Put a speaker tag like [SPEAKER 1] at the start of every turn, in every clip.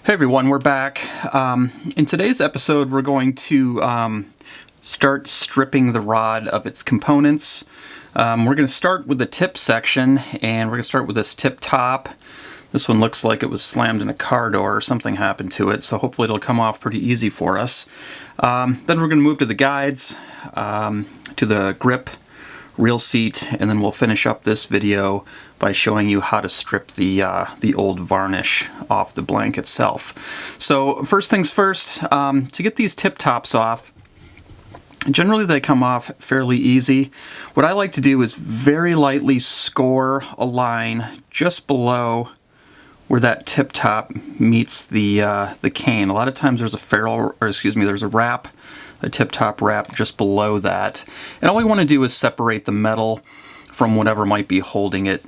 [SPEAKER 1] Hey everyone, we're back. In today's episode, we're going to start stripping the rod of its components. We're going to start with the tip section, and we're going to start with this tip top. This one looks like it was slammed in a car door or something happened to it, so hopefully it'll come off pretty easy for us. Then we're going to move to the guides, to the grip, reel seat, and then we'll finish up this video by showing you how to strip the old varnish off the blank itself. So first things first, to get these tip tops off, generally they come off fairly easy. What I like to do is very lightly score a line just below where that tip top meets the cane. A lot of times there's there's a wrap, a tip top wrap just below that. And all we want to do is separate the metal from whatever might be holding it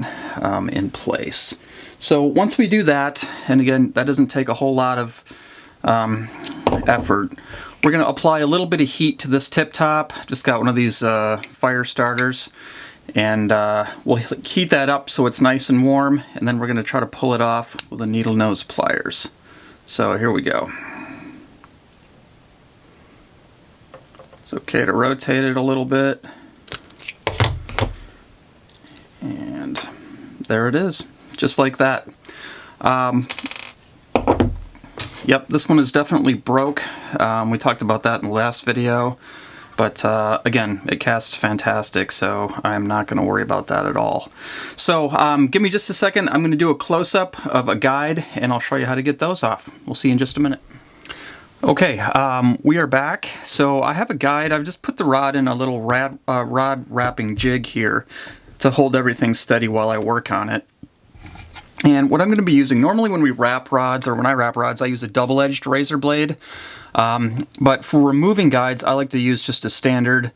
[SPEAKER 1] in place. So once we do that, and again, that doesn't take a whole lot of effort, we're going to apply a little bit of heat to this tip top. Just got one of these fire starters, and we'll heat that up so it's nice and warm, and then we're going to try to pull it off with the needle nose pliers. So here we go. It's okay to rotate it a little bit. And there it is, just like that. Yep, this one is definitely broke. We talked about that in the last video, but again, it casts fantastic, so I'm not going to worry about that at all. So give me just a second. I'm going to do a close-up of a guide, and I'll show you how to get those off. We'll see you in just a minute. Okay, we are back. So I have a guide. I've just put the rod in a little rod wrapping jig here to hold everything steady while I work on it. And what I'm going to be using, normally when we wrap rods, or when I wrap rods, I use a double-edged razor blade. But for removing guides, I like to use just a standard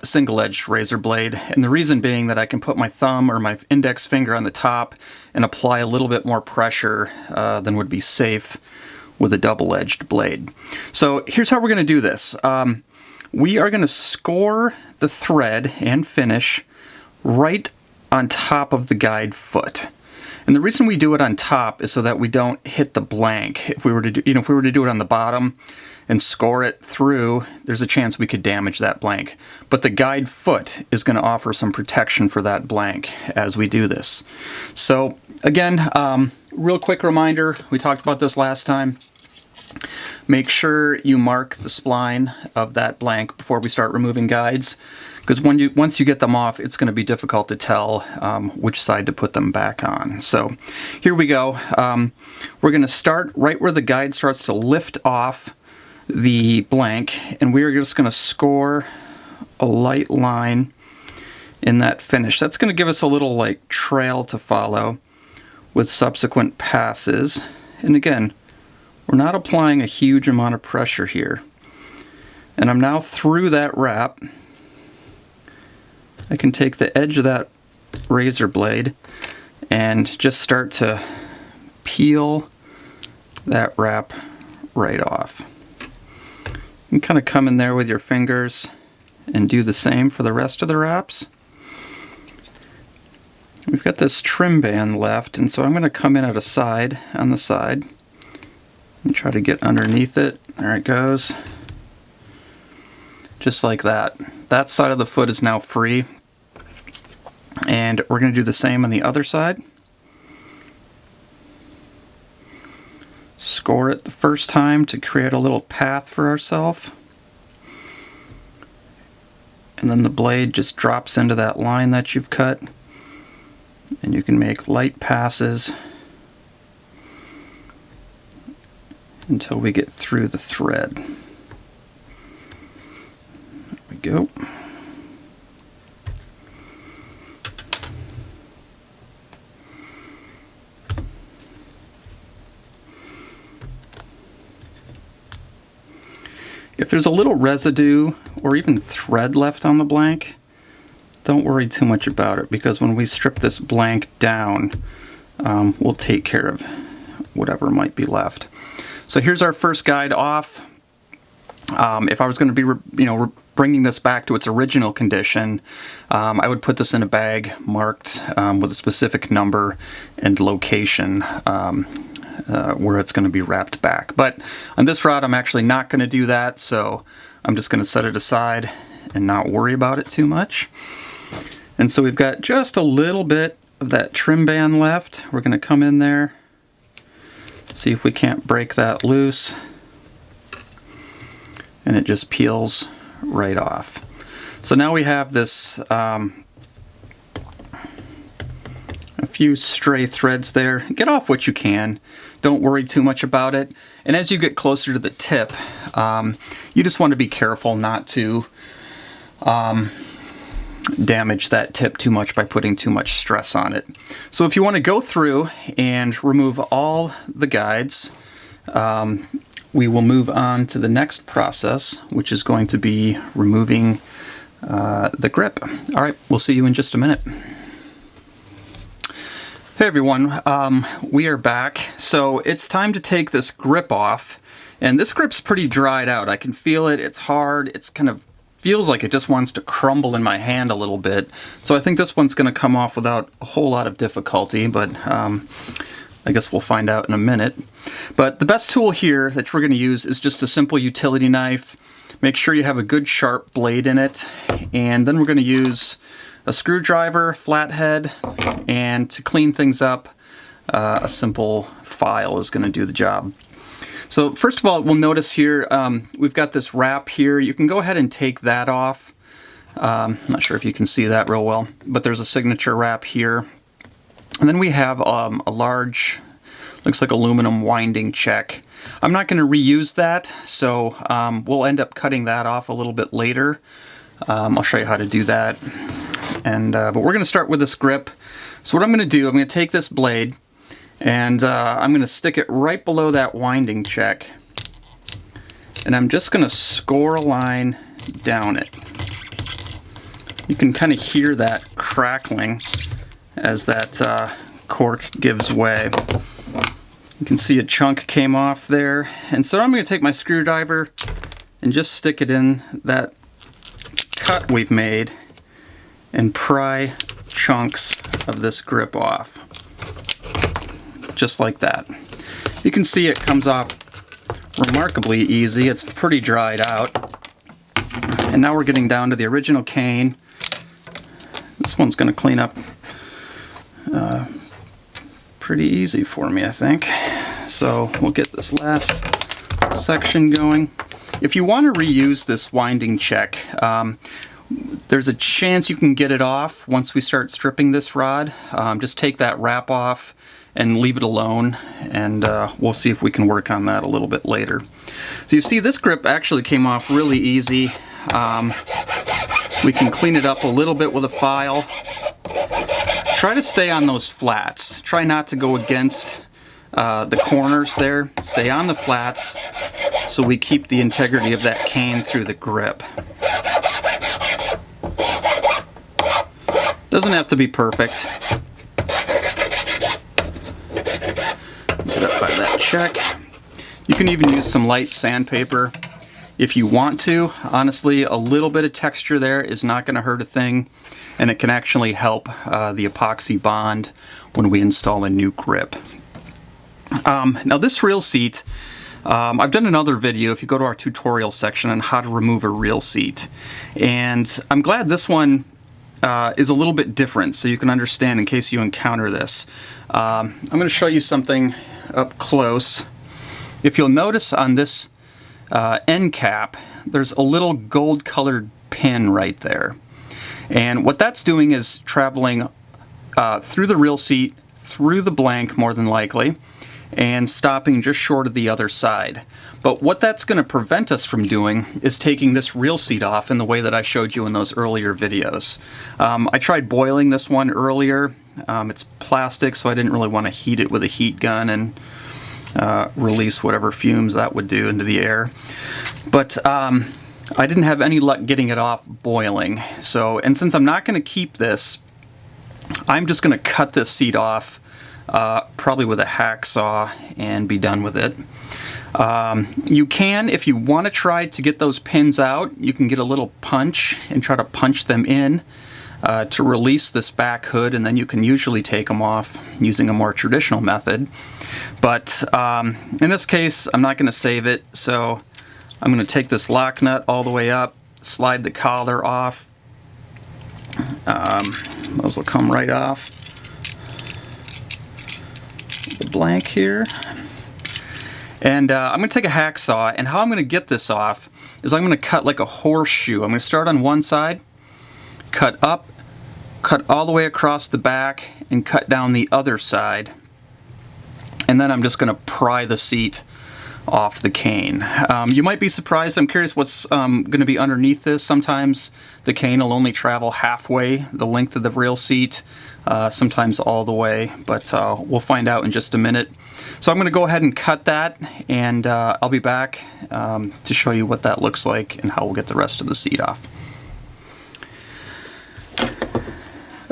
[SPEAKER 1] single-edged razor blade. And the reason being that I can put my thumb or my index finger on the top and apply a little bit more pressure than would be safe with a double-edged blade. So here's how we're going to do this. We are going to score the thread and finish right on top of the guide foot. And the reason we do it on top is so that we don't hit the blank. If we were to do, if we were to do it on the bottom and score it through, there's a chance we could damage that blank. But the guide foot is going to offer some protection for that blank as we do this. So again, real quick reminder, we talked about this last time. Make sure you mark the spline of that blank before we start removing guides, because once you get them off, it's going to be difficult to tell which side to put them back on. So here we go. We're going to start right where the guide starts to lift off the blank, and we're just going to score a light line in that finish. That's going to give us a little like trail to follow with subsequent passes. And again, we're not applying a huge amount of pressure here. And I'm now through that wrap. I can take the edge of that razor blade and just start to peel that wrap right off. You can kind of come in there with your fingers and do the same for the rest of the wraps. We've got this trim band left, and so I'm going to come in at on the side and try to get underneath it. There it goes. Just like that. That side of the foot is now free. And we're going to do the same on the other side. Score it the first time to create a little path for ourselves. And then the blade just drops into that line that you've cut. And you can make light passes until we get through the thread. There we go. If there's a little residue or even thread left on the blank, don't worry too much about it, because when we strip this blank down, we'll take care of whatever might be left. So here's our first guide off. If I was going to be, bringing this back to its original condition, I would put this in a bag marked with a specific number and location where it's going to be wrapped back. But on this rod, I'm actually not going to do that, so I'm just going to set it aside and not worry about it too much. And so we've got just a little bit of that trim band left. We're going to come in there, see if we can't break that loose, and it just peels right off. So now we have this a few stray threads there. Get off what you can. Don't worry too much about it. And as you get closer to the tip, you just want to be careful not to damage that tip too much by putting too much stress on it. So if you want to go through and remove all the guides, we will move on to the next process, which is going to be removing the grip. All right, we'll see you in just a minute. Hey everyone, we are back. So it's time to take this grip off, and this grip's pretty dried out. I can feel it, it's hard, it's kind of feels like it just wants to crumble in my hand a little bit. So I think this one's going to come off without a whole lot of difficulty, but I guess we'll find out in a minute. But the best tool here that we're going to use is just a simple utility knife. Make sure you have a good sharp blade in it, and then we're going to use a screwdriver, flathead, and to clean things up, a simple file is going to do the job. So first of all, we'll notice here we've got this wrap here. You can go ahead and take that off. Not sure if you can see that real well, but there's a signature wrap here. And then we have a large, looks like aluminum winding check. I'm not going to reuse that, so we'll end up cutting that off a little bit later. I'll show you how to do that. And but we're going to start with this grip. So what I'm going to do, I'm going to take this blade, and I'm going to stick it right below that winding check, and I'm just going to score a line down it. You can kind of hear that crackling as that cork gives way. You can see a chunk came off there, and so I'm going to take my screwdriver and just stick it in that cut we've made and pry chunks of this grip off. Just like that. You can see it comes off remarkably easy. It's pretty dried out. And now we're getting down to the original cane. This one's going to clean up pretty easy for me, I think. So we'll get this last section going. If you want to reuse this winding check, there's a chance you can get it off once we start stripping this rod. Just take that wrap off and leave it alone, and we'll see if we can work on that a little bit later. So you see, this grip actually came off really easy. We can clean it up a little bit with a file. Try to stay on those flats. Try not to go against the corners there. Stay on the flats so we keep the integrity of that cane through the grip. Doesn't have to be perfect. Get up by that check. You can even use some light sandpaper if you want to. Honestly, a little bit of texture there is not going to hurt a thing, and it can actually help the epoxy bond when we install a new grip. Now this reel seat, I've done another video, if you go to our tutorial section, on how to remove a reel seat. And I'm glad this one is a little bit different, so you can understand in case you encounter this. I'm going to show you something up close. If you'll notice on this end cap, there's a little gold colored pin right there. And what that's doing is traveling through the reel seat, through the blank more than likely, and stopping just short of the other side. But what that's going to prevent us from doing is taking this reel seat off in the way that I showed you in those earlier videos. I tried boiling this one earlier. It's plastic, so I didn't really want to heat it with a heat gun and release whatever fumes that would do into the air. But I didn't have any luck getting it off boiling. So, and since I'm not going to keep this, I'm just going to cut this seat off probably with a hacksaw and be done with it. You can, if you want to try to get those pins out, you can get a little punch and try to punch them in. to release this back hood, and then you can usually take them off using a more traditional method. But in this case, I'm not going to save it, so I'm going to take this lock nut all the way up, slide the collar off. Those will come right off the blank here. And I'm going to take a hacksaw, and how I'm going to get this off is I'm going to cut like a horseshoe. I'm going to start on one side, cut up, cut all the way across the back, and cut down the other side. And then I'm just going to pry the seat off the cane. You might be surprised. I'm curious what's going to be underneath this. Sometimes the cane will only travel halfway the length of the real seat, sometimes all the way, but we'll find out in just a minute. So I'm going to go ahead and cut that, and I'll be back to show you what that looks like and how we'll get the rest of the seat off.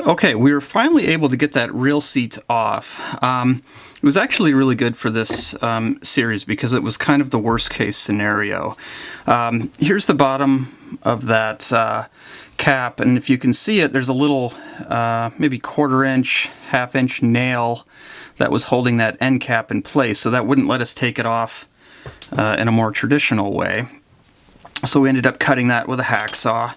[SPEAKER 1] Okay, we were finally able to get that real seat off. It was actually really good for this series because it was kind of the worst case scenario. Here's the bottom of that cap, and if you can see it, there's a little maybe 1/4 inch, 1/2 inch nail that was holding that end cap in place, so that wouldn't let us take it off in a more traditional way. So we ended up cutting that with a hacksaw.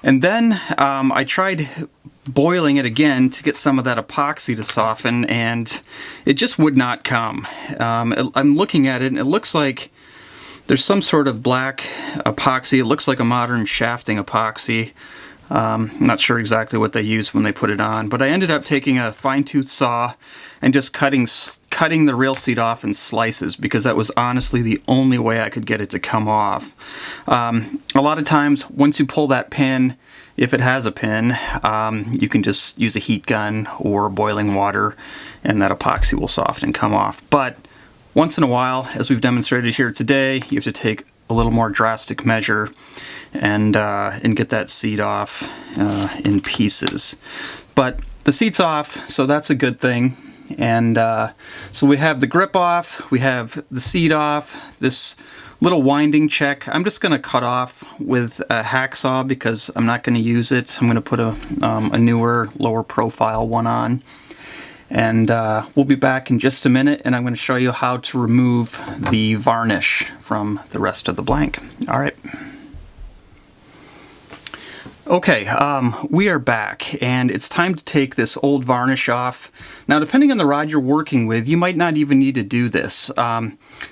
[SPEAKER 1] And then I tried boiling it again to get some of that epoxy to soften, and it just would not come. I'm looking at it, and it looks like there's some sort of black epoxy. It looks like a modern shafting epoxy. I'm not sure exactly what they used when they put it on, but I ended up taking a fine-tooth saw and just cutting the rail seat off in slices, because that was honestly the only way I could get it to come off. A lot of times, once you pull that pin, if it has a pin, you can just use a heat gun or boiling water, and that epoxy will soften and come off. But once in a while, as we've demonstrated here today, you have to take a little more drastic measure and get that seat off in pieces. But the seat's off, so that's a good thing. And so we have the grip off, we have the seat off, this little winding check I'm just going to cut off with a hacksaw because I'm not going to use it. I'm going to put a newer, lower profile one on. And we'll be back in just a minute, and I'm going to show you how to remove the varnish from the rest of the blank. All right. Okay, we are back, and it's time to take this old varnish off. Now, depending on the rod you're working with, you might not even need to do this.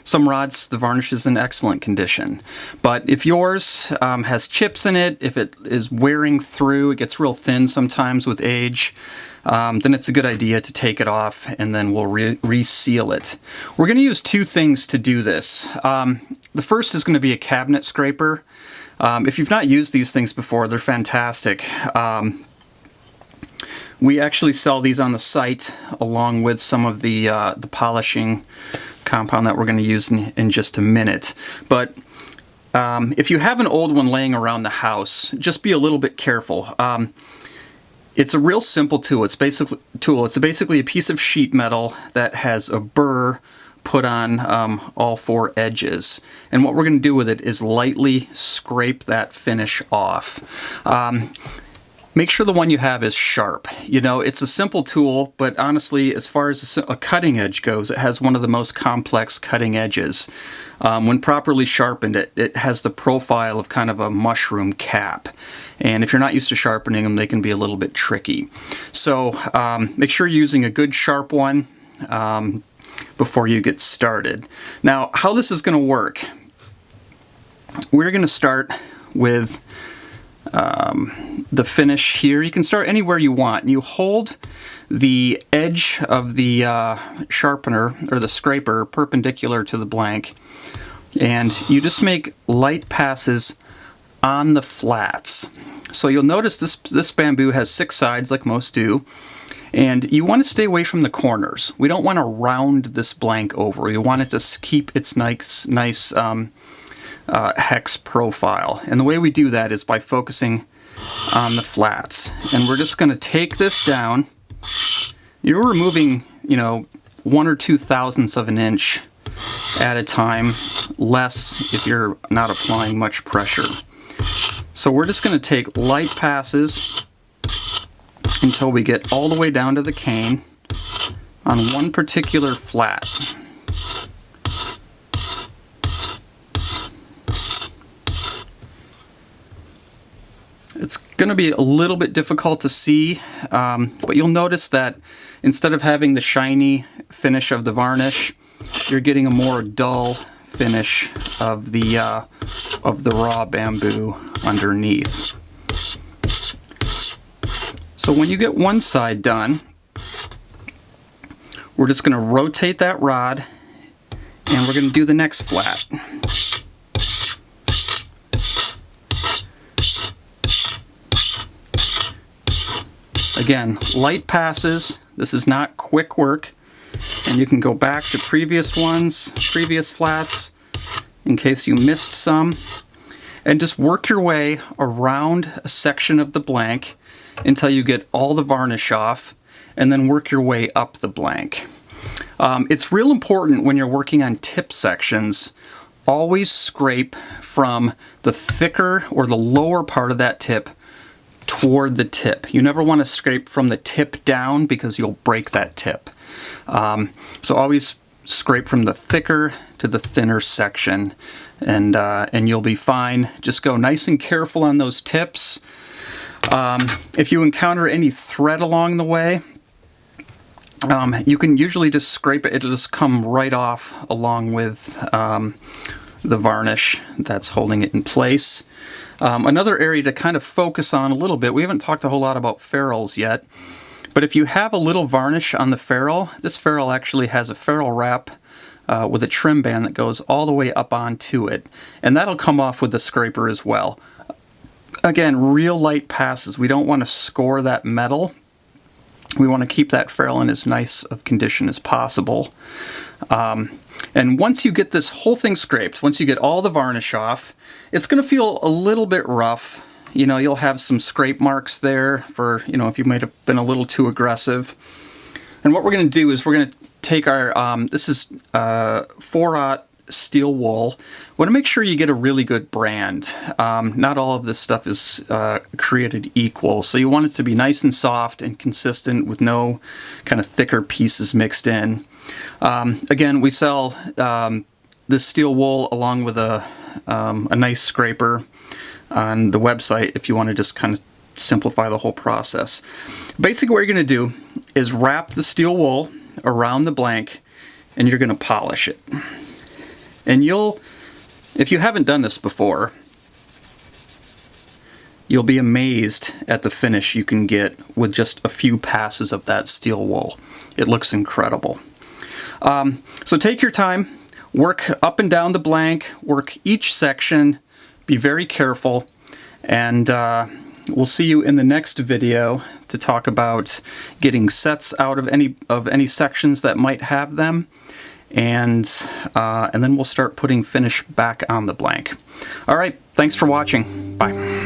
[SPEAKER 1] Some rods, the varnish is in excellent condition. But if yours has chips in it, if it is wearing through, it gets real thin sometimes with age, then it's a good idea to take it off, and then we'll reseal it. We're going to use two things to do this. The first is going to be a cabinet scraper. If you've not used these things before, they're fantastic. We actually sell these on the site along with some of the polishing compound that we're going to use in just a minute. But if you have an old one laying around the house, just be a little bit careful. It's a real simple tool. It's basically a piece of sheet metal that has a burr put on all four edges. And what we're going to do with it is lightly scrape that finish off. Make sure the one you have is sharp. You know, it's a simple tool, but honestly, as far as a cutting edge goes, it has one of the most complex cutting edges. When properly sharpened, it has the profile of kind of a mushroom cap. And if you're not used to sharpening them, they can be a little bit tricky. So make sure you're using a good sharp one before you get started. Now, how this is going to work, we're going to start with the finish here. You can start anywhere you want. You hold the edge of the sharpener or the scraper perpendicular to the blank, and you just make light passes on the flats. So you'll notice this bamboo has 6 sides like most do. And you want to stay away from the corners. We don't want to round this blank over. We want it to keep its nice hex profile. And the way we do that is by focusing on the flats. And we're just going to take this down. You're removing, 1 or 2 thousandths of an inch at a time, less if you're not applying much pressure. So we're just going to take light passes until we get all the way down to the cane on one particular flat. It's going to be a little bit difficult to see, but you'll notice that instead of having the shiny finish of the varnish, you're getting a more dull finish of the raw bamboo underneath. So when you get one side done, we're just going to rotate that rod and we're going to do the next flat. Again, light passes. This is not quick work. And you can go back to previous ones, previous flats, in case you missed some. And just work your way around a section of the blank until you get all the varnish off, and then work your way up the blank. It's real important when you're working on tip sections, always scrape from the thicker or the lower part of that tip toward the tip. You never want to scrape from the tip down because you'll break that tip. So always scrape from the thicker to the thinner section, and you'll be fine. Just go nice and careful on those tips. If you encounter any thread along the way, you can usually just scrape it. It'll just come right off along with the varnish that's holding it in place. Another area to kind of focus on a little bit, we haven't talked a whole lot about ferrules yet, but if you have a little varnish on the ferrule, this ferrule actually has a ferrule wrap with a trim band that goes all the way up onto it, and that'll come off with the scraper as well. Again, real light passes. We don't want to score that metal. We want to keep that ferrule in as nice of condition as possible. And once you get this whole thing scraped, once you get all the varnish off, it's going to feel a little bit rough. You know, you'll have some scrape marks there for, you know, if you might have been a little too aggressive. And what we're going to do is we're going to take our, this is 4/0 steel wool. Want to make sure you get a really good brand. Not all of this stuff is created equal, so you want it to be nice and soft and consistent with no kind of thicker pieces mixed in. Again, we sell this steel wool along with a nice scraper on the website if you want to just kind of simplify the whole process. Basically what you're going to do is wrap the steel wool around the blank and you're going to polish it. And if you haven't done this before, you'll be amazed at the finish you can get with just a few passes of that steel wool. It looks incredible. So take your time, work up and down the blank, work each section, be very careful, and we'll see you in the next video to talk about getting sets out of any sections that might have them. And then we'll start putting finish back on the blank. All right, thanks for watching. Bye.